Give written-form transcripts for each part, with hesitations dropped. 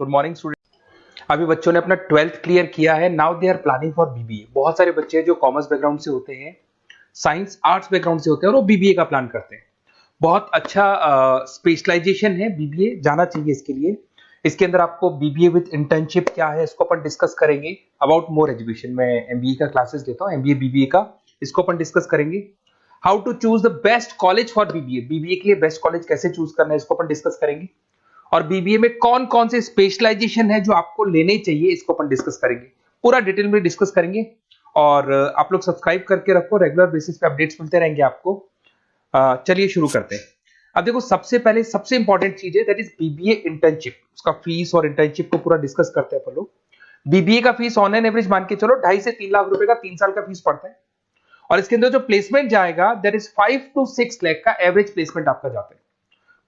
Good morning student. अभी बच्चों ने अपना 12th क्लियर किया है। Now they are planning for BBA. बहुत सारे बच्चे हैं जो कॉमर्स बैकग्राउंड से होते हैं, साइंस आर्ट्स बैकग्राउंड से होते हैं और वो बीबीए का प्लान करते हैं। बहुत अच्छा स्पेशलाइजेशन है बीबीए, जाना चाहिए इसके लिए। इसके अंदर आपको बीबीए विद इंटर्नशिप क्या है इसको अपन डिस्कस करेंगे। अबाउट मोर एजुकेशन, मैं एमबीए का क्लासेस लेता हूँ, एमबीए बीबीए का, इसको अपन डिस्कस करेंगे। How to choose the best college for BBA, BBA के लिए बेस्ट कॉलेज कैसे चूज करना है इसको अपन डिस्कस करेंगे। और बीबीए में कौन कौन से स्पेशलाइजेशन है जो आपको लेने चाहिए इसको अपन डिस्कस करेंगे, पूरा डिटेल में डिस्कस करेंगे। और आप लोग सब्सक्राइब करके रखो, रेगुलर बेसिस पे अपडेट्स मिलते रहेंगे आपको। चलिए शुरू करते हैं। अब देखो, सबसे पहले सबसे इंपॉर्टेंट चीज है दैट इज बीबीए इंटर्नशिप। उसका फीस और इंटर्नशिप को पूरा डिस्कस करते हैं अपन लोग। बीबीए का फीस ऑन एन एवरेज मान के चलो 2.5 से 3 लाख रुपए का 3 साल का फीस पड़ता है। और इसके अंदर जो प्लेसमेंट जाएगा दैट इज 5 to 6 लाख का एवरेज प्लेसमेंट आपका जाता है।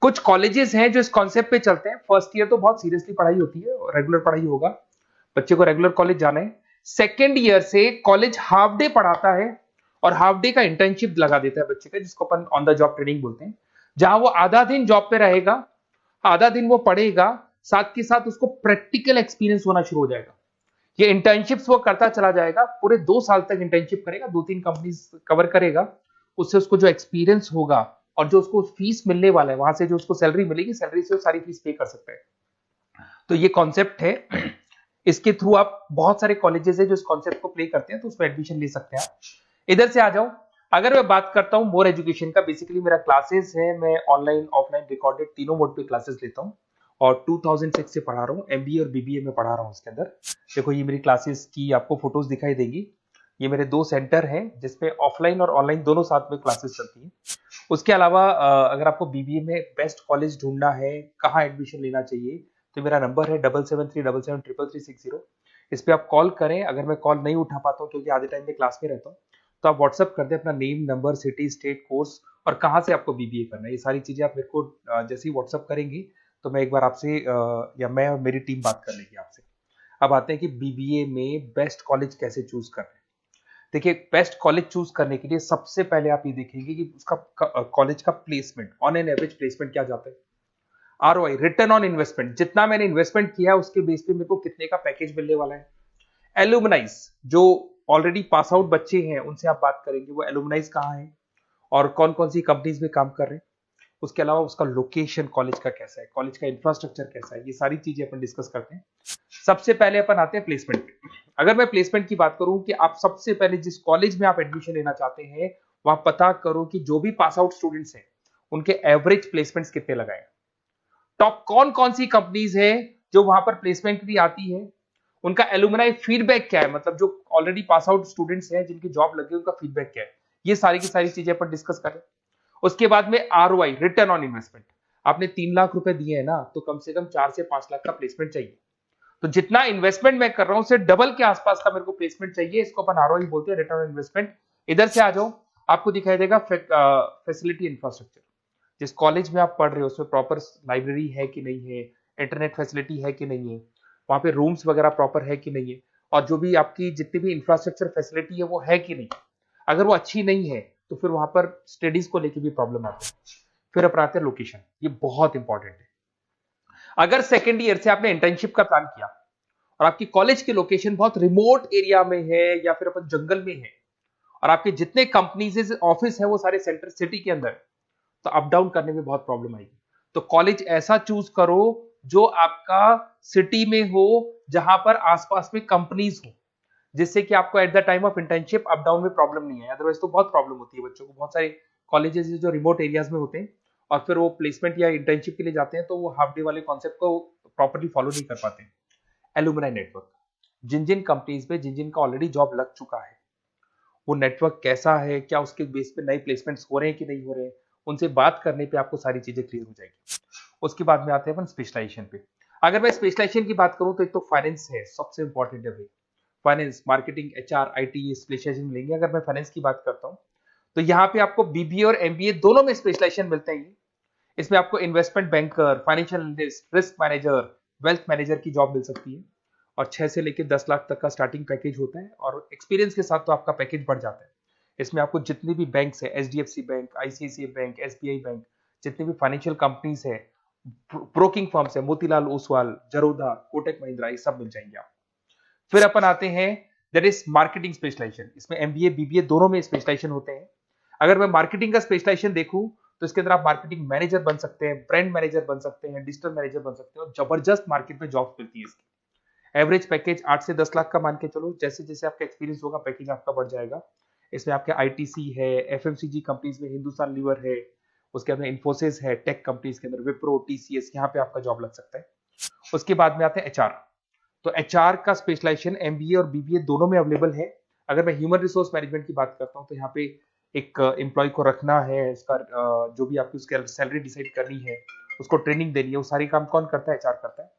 कुछ कॉलेजेस हैं जो इस कॉन्सेप्ट पे चलते हैं। फर्स्ट ईयर तो बहुत सीरियसली पढ़ाई होती है, रेगुलर पढ़ाई होगा, बच्चे को रेगुलर कॉलेज जाना है। सेकेंड ईयर से कॉलेज हाफ डे पढ़ाता है और हाफ डे का इंटर्नशिप लगा देता है बच्चे का, जिसको अपन ऑन द जॉब ट्रेनिंग बोलते हैं, जहां वो आधा दिन जॉब पे रहेगा, आधा दिन वो पढ़ेगा, साथ के साथ उसको प्रैक्टिकल एक्सपीरियंस होना शुरू हो जाएगा। ये इंटर्नशिप्स वो करता चला जाएगा, पूरे 2 साल तक इंटर्नशिप करेगा, 2-3 कंपनीज कवर करेगा। उससे उसको जो एक्सपीरियंस होगा और जो उसको फीस मिलने वाला है, वहां से जो उसको सैलरी मिलेगी, सैलरी से वो सारी फीस पे कर सकता है। तो ये कॉन्सेप्ट है। इसके थ्रू आप, बहुत सारे कॉलेजेस है जो इस कॉन्सेप्ट को प्ले करते हैं, तो उसमें एडमिशन ले सकते हैं आप। इधर से आ जाओ। अगर मैं बात करता हूं मोर एजुकेशन का, बेसिकली मेरा क्लासेस है, मैं ऑनलाइन ऑफलाइन रिकॉर्डेड तीनों मोड पे क्लासेस लेता हूं और 2006 से पढ़ा रहा हूं। एमबीए और बीबीए में पढ़ा रहा हूं। इसके अंदर देखो, ये मेरी क्लासेस की आपको फोटोज दिखाई देगी। ये मेरे 2 सेंटर हैं जिसपे ऑफलाइन और ऑनलाइन दोनों साथ में क्लासेस चलती हैं। उसके अलावा अगर आपको बीबीए में बेस्ट कॉलेज ढूंढना है, कहाँ एडमिशन लेना चाहिए, तो मेरा नंबर है 7737733360। इस पे आप कॉल करें। अगर मैं कॉल नहीं उठा पाता हूँ क्योंकि आधे टाइम में क्लास में रहता हूँ, तो आप व्हाट्सअप कर दें अपना name, number, city, state, course और कहाँ से आपको बीबीए करना है। ये सारी चीजें आप मेरे को जैसे ही व्हाट्सअप करेंगे तो मैं एक बार आपसे या मैं और मेरी टीम बात कर लेगी आपसे। अब आते हैं कि बीबीए में बेस्ट कॉलेज कैसे चूज करना है। देखिए, बेस्ट कॉलेज चूज करने के लिए सबसे पहले आप ये देखेंगे कि उसका कॉलेज का placement, on an average placement क्या जाता है। आरओआई, रिटर्न ऑन इन्वेस्टमेंट, जितना मैंने इन्वेस्टमेंट किया उसके बेस पे मेरे को कितने का पैकेज मिलने वाला है। एलुमनाइज, जो ऑलरेडी पास आउट बच्चे हैं उनसे आप बात करेंगे, वो एलुमनाइज कहाँ है और कौन कौन सी कंपनीज में काम कर रहे हैं। उसके अलावा उसका लोकेशन कॉलेज का कैसा है, कॉलेज का इंफ्रास्ट्रक्चर कैसा है, ये सारी चीजें अपन डिस्कस करते हैं। सबसे पहले अपन आते हैं प्लेसमेंट पे। अगर मैं प्लेसमेंट की बात करूं कि आप सबसे पहले जिस कॉलेज में आप एडमिशन लेना चाहते हैं, वहां पता करो कि जो भी पास आउट स्टूडेंट्स हैं उनके एवरेज प्लेसमेंट्स कितने लगाए। टॉप कौन कौन सी कंपनीज है जो वहां पर प्लेसमेंट भी आती है, उनका एलुमनाई फीडबैक क्या है, मतलब जो ऑलरेडी पास आउट स्टूडेंट्स हैं जिनकी जॉब लगी उनका फीडबैक क्या है। ये सारी की सारी चीजें अपन डिस्कस करें। उसके बाद में आरओआई, रिटर्न ऑन इन्वेस्टमेंट। आपने 3 लाख रुपए दिए हैं ना, तो कम से कम 4 से 5 लाख का प्लेसमेंट चाहिए। तो जितना इन्वेस्टमेंट मैं कर रहा हूं उससे डबल के आसपास का मेरे को प्लेसमेंट चाहिए। इसको अपन आरओआई बोलते हैं, रिटर्न ऑन इन्वेस्टमेंट। इधर से आ जाओ, आपको दिखाई देगा फैसिलिटी इंफ्रास्ट्रक्चर। जिस कॉलेज में आप पढ़ रहे हो उसमें प्रॉपर लाइब्रेरी है कि नहीं है, इंटरनेट फैसिलिटी है कि नहीं है, वहां पे रूम्स वगैरह प्रॉपर है कि नहीं है, और जो भी आपकी जितनी भी इंफ्रास्ट्रक्चर फैसिलिटी है वो है कि नहीं। अगर वो अच्छी नहीं है तो फिर वहां पर स्टडीज को लेकर भी प्रॉब्लम आती है। फिर अपनाते हैं लोकेशन, ये बहुत इंपॉर्टेंट है। अगर सेकेंड ईयर से आपने इंटर्नशिप का प्लान किया और आपकी कॉलेज की लोकेशन बहुत रिमोट एरिया में है या फिर अपन जंगल में है और आपके जितने कंपनीज ऑफिस है वो सारे सेंटर सिटी के अंदर, तो अप डाउन करने में बहुत प्रॉब्लम आएगी। तो कॉलेज ऐसा चूज करो जो आपका सिटी में हो, जहां पर आसपास में कंपनीज हो, जिससे कि आपको at the time of internship up down में प्रॉब्लम नहीं है। अदरवाइज तो बहुत प्रॉब्लम होती है बच्चों को। बहुत सारे कॉलेजेस जो रिमोट एरियाज में होते हैं और फिर वो प्लेसमेंट या इंटर्नशिप के लिए जाते हैं तो वो हाफ डे वाले कॉन्सेप्ट को प्रॉपरली फॉलो नहीं कर पाते। एलुमनाई नेटवर्क, जिन जिन कंपनीज में जिन जिन का ऑलरेडी जॉब लग चुका है, वो नेटवर्क कैसा है, क्या उसके बेस पे नए प्लेसमेंट्स हो रहे हैं कि नहीं हो रहे हैं, उनसे बात करने पे आपको सारी चीजें क्लियर हो जाएगी। उसके बाद में आते हैं अपन स्पेशलाइजेशन पे। अगर मैं स्पेशलाइजेशन की बात करूं तो एक तो फाइनेंस है, सबसे इंपॉर्टेंट है भाई। Finance, marketing, HR, IT specialisation मिलेंगे। अगर मैं फाइनेंस की बात करता हूं तो यहाँ पे आपको बीबीए और एमबीए दोनों में स्पेशलाइजेशन मिलते हैं। इसमें आपको investment banker, financial analyst, risk manager, wealth manager की जॉब मिल सकती है और 6 से लेकर 10 लाख तक का स्टार्टिंग पैकेज होता है और एक्सपीरियंस के साथ तो आपका पैकेज बढ़ जाता है। इसमें आपको जितनी भी बैंक्स है, HDFC bank, ICICI bank, SBI bank, जितनी भी फाइनेंशियल कंपनीज है, ब्रोकिंग फर्म्स है, मोतीलाल ओसवाल, जरोधा, कोटक महिंद्रा, ये सब मिल जाएंगे आप। फिर अपन आते हैं दैट इज मार्केटिंग स्पेशलाइजेशन। इसमें एमबीए बीबीए दोनों में स्पेशलाइजेशन होते हैं। अगर मैं मार्केटिंग का स्पेशलाइजेशन देखूं तो इसके अंदर आप मार्केटिंग मैनेजर बन सकते हैं, ब्रांड मैनेजर बन सकते हैं, डिजिटल मैनेजर बन सकते हैं, और जबरदस्त मार्केट में जॉब मिलती है इसकी। एवरेज पैकेज 8 से 10 लाख का मान के चलो। जैसे जैसे आपका एक्सपीरियंस होगा पैकेज आपका बढ़ जाएगा। इसमें आपके आईटीसी है, एफएमसीजी कंपनीज में हिंदुस्तान लीवर है, उसके अंदर इंफोसिस है, टेक कंपनीज के अंदर विप्रो, टीसीएस, यहाँ पे आपका जॉब लग सकता है। उसके बाद में आते हैं एचआर। तो एचआर का स्पेशलाइजेशन एमबीए और बीबीए दोनों में अवेलेबल है। अगर मैं ह्यूमन रिसोर्स मैनेजमेंट की बात करता हूँ तो यहाँ पे एक एम्प्लॉय को रखना है, इसका जो भी आपकी उसकी सैलरी डिसाइड करनी है, उसको ट्रेनिंग देनी है, वो सारी काम कौन करता है? एचआर करता है।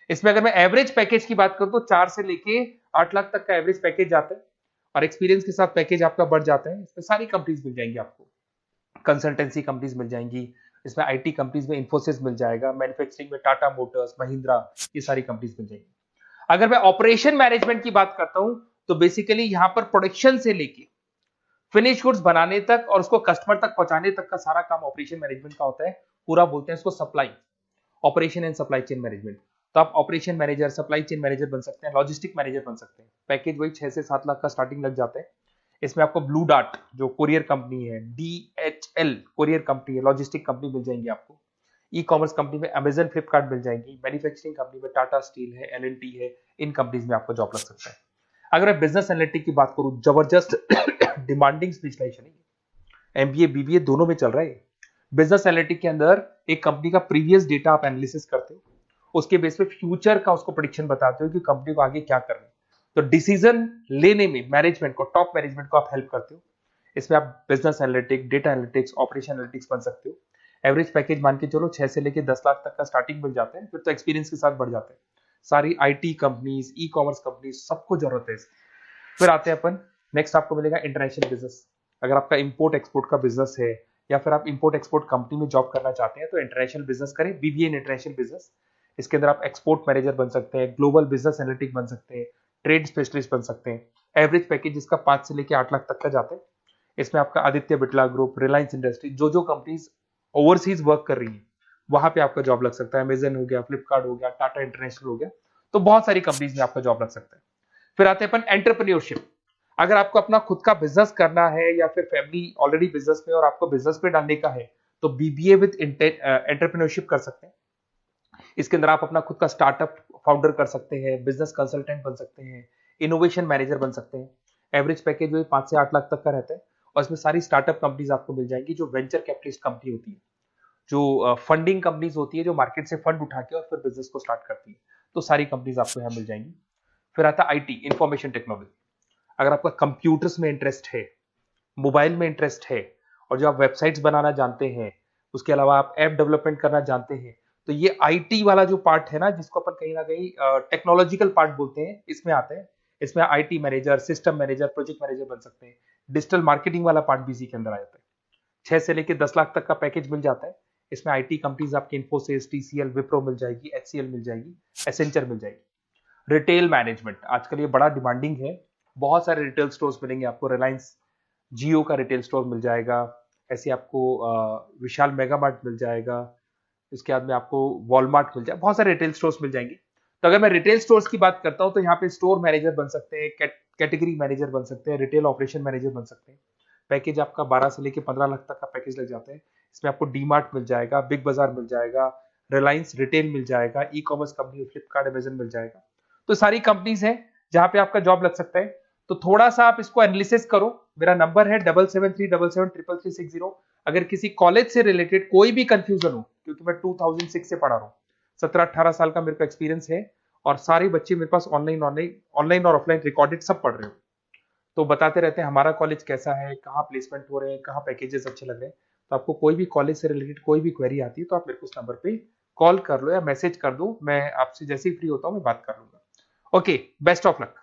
इसमें अगर मैं एवरेज पैकेज की बात करूं तो 4 से लेके 8 लाख तक का एवरेज पैकेज आता है, और एक्सपीरियंस के साथ पैकेज आपका बढ़ जाता है। इसमें सारी कंपनीज मिल जाएंगी आपको, कंसल्टेंसी कंपनीज मिल जाएंगी, इसमें आईटी कंपनीज में इंफोसिस मिल जाएगा, मैन्युफैक्चरिंग में टाटा मोटर्स, महिंद्रा, ये सारी कंपनीज मिल जाएंगी। अगर मैं ऑपरेशन मैनेजमेंट की बात करता हूं तो बेसिकली यहां पर प्रोडक्शन से लेके फिनिश गुड्स बनाने तक और उसको कस्टमर तक पहुंचाने तक का सारा काम ऑपरेशन मैनेजमेंट का होता है। पूरा बोलते हैं इसको supply, operation and supply chain management. तो आप operation manager, supply chain manager बन सकते हैं, लॉजिस्टिक मैनेजर बन सकते हैं। पैकेज वही 6 से 7 लाख का स्टार्टिंग लग जाता है। इसमें आपको ब्लू डार्ट जो कोरियर कंपनी है, डीएचएल कोरियर कंपनी है, लॉजिस्टिक कंपनी मिल जाएंगी आपको। ई कॉमर्स कंपनी में अमेजन, फ्लिपकार्ट मिल जाएंगी। मैन्युफैक्चरिंग कंपनी में टाटा स्टील है, एलएनटी है, इन कंपनीज में आपको जॉब लग सकता है। अगर मैं बिजनेस एनालिटिक की बात करूं, जबरदस्त डिमांडिंग स्पेशलाइजेशन है, एमबीए बीबीए दोनों में चल रहा है। बिजनेस एनालिटिक के अंदर एक कंपनी का प्रीवियस डेटा आप एनालिसिस करते हो, उसके बेस पे फ्यूचर का उसको प्रेडिक्शन बताते हो कि कंपनी को आगे क्या करना है। तो डिसीजन लेने में मैनेजमेंट को, टॉप मैनेजमेंट को आप हेल्प करते हो। इसमें आप business analytic, data analytics, operation analytics बन सकते हो। एवरेज पैकेज मान के चलो 6 से लेके 10 लाख तक का स्टार्टिंग मिल जाता है, फिर तो एक्सपीरियंस के साथ बढ़ जाता है। सारी IT companies, e commerce companies, सबको जरूरत है इसकी। फिर आते हैं अपन, नेक्स्ट आपको मिलेगा इंटरनेशनल बिजनेस। अगर आपका इंपोर्ट एक्सपोर्ट का बिजनेस है या फिर आप इंपोर्ट एक्सपोर्ट कंपनी में जॉब करना चाहते हैं तो इंटरनेशनल बिजनेस करें, बीबीए इन इंटरनेशनल बिजनेस। इसके अंदर आप एक्सपोर्ट मैनेजर बन सकते हैं, ग्लोबल बिजनेस एनालिटिक बन सकते हैं, ट्रेड स्पेशलिस्ट बन सकते हैं। एवरेज पैकेज इसका 5 से लेके 8 लाख तक का जाता है। इसमें आपका आदित्य बिरला ग्रुप, रिलायंस इंडस्ट्री, जो जो कंपनीज ओवरसीज वर्क कर रही है वहां पे आपका जॉब लग सकता है। अमेजन हो गया, फ्लिपकार्ट हो गया, टाटा इंटरनेशनल हो गया, तो बहुत सारी कंपनीज में आपका जॉब लग सकता है। फिर आते हैं अपन एंटरप्रेन्योरशिप। अगर आपको अपना खुद का बिजनेस करना है या फिर फैमिली ऑलरेडी बिजनेस में और आपको बिजनेस पे डालने का है तो बीबीए विद एंटरप्रेन्योरशिप कर सकते हैं। इसके अंदर आप अपना खुद का स्टार्टअप फाउंडर कर सकते हैं, बिजनेस कंसल्टेंट बन सकते हैं, इनोवेशन मैनेजर बन सकते हैं। एवरेज पैकेज वही 5 से 8 लाख तक का रहता है, और इसमें सारी स्टार्टअप कंपनीज आपको मिल जाएंगी जो वेंचर कैपिटलिस्ट कंपनी होती है, जो फंडिंग कंपनीज होती है, जो मार्केट से फंड उठा के और फिर बिजनेस को स्टार्ट करती है। तो सारी कंपनीज आपको यहाँ मिल जाएंगी। फिर आता है आईटी, इंफॉर्मेशन टेक्नोलॉजी। अगर आपका कंप्यूटर्स में इंटरेस्ट है, मोबाइल में इंटरेस्ट है, और जो आप वेबसाइट्स बनाना जानते हैं, उसके अलावा आप ऐप डेवलपमेंट करना जानते हैं, तो ये आईटी वाला जो पार्ट है ना, जिसको अपन कहीं ना कहीं टेक्नोलॉजिकल पार्ट बोलते हैं, इसमें आते हैं। इसमें IT manager, system manager, project manager बन सकते हैं। डिजिटल मार्केटिंग वाला पार्ट भी इसी के अंदर आ जाता है। 6 से लेकर 10 लाख तक का पैकेज मिल जाता है। इसमें आईटी कंपनीज आपकी इंफोसिस, टीसीएल, विप्रो मिल जाएगी, एचसीएल मिल जाएगी, एसेंचर मिल जाएगी। रिटेल मैनेजमेंट आजकल ये बड़ा डिमांडिंग है। बहुत सारे रिटेल स्टोर्स मिलेंगे आपको। रिलायंस जियो का रिटेल स्टोर मिल जाएगा, ऐसे आपको विशाल मेगा मार्ट मिल जाएगा, इसके बाद में आपको वॉलमार्ट मिल जाएगा, बहुत सारे रिटेल स्टोर्स मिल जाएंगे। तो अगर मैं रिटेल स्टोर्स की बात करता हूं तो यहाँ पे स्टोर मैनेजर बन सकते हैं, कैटेगरी मैनेजर बन सकते हैं, रिटेल ऑपरेशन मैनेजर बन सकते हैं। पैकेज आपका 12 से लेके 15 लाख तक का पैकेज लग जाता है। इसमें आपको डी मार्ट मिल जाएगा, बिग बाजार मिल जाएगा, रिलायंस रिटेल मिल जाएगा, e commerce company Flipkart, Amazon मिल जाएगा। तो सारी कंपनीज है जहां पे आपका जॉब लग सकता है। तो थोड़ा सा आप इसको एनालिसिस करो। मेरा नंबर है 7737733360। अगर किसी कॉलेज से रिलेटेड कोई भी कंफ्यूजन हो, क्योंकि मैं 2006 से पढ़ा रहा हूँ, 17-18 साल का मेरे को एक्सपीरियंस है, और सारे बच्चे मेरे पास ऑनलाइन और ऑफलाइन रिकॉर्डेड सब पढ़ रहे हो, तो बताते रहते हैं हमारा कॉलेज कैसा है, कहाँ प्लेसमेंट हो रहे हैं, कहाँ पैकेजेस अच्छे लग रहे हैं। तो आपको कोई भी कॉलेज से रिलेटेड कोई भी क्वेरी आती है तो आप मेरे को उस नंबर पे कॉल कर लो या मैसेज कर दो, मैं आपसे जैसे ही फ्री होता हूँ मैं बात कर लूंगा। Okay, best of luck.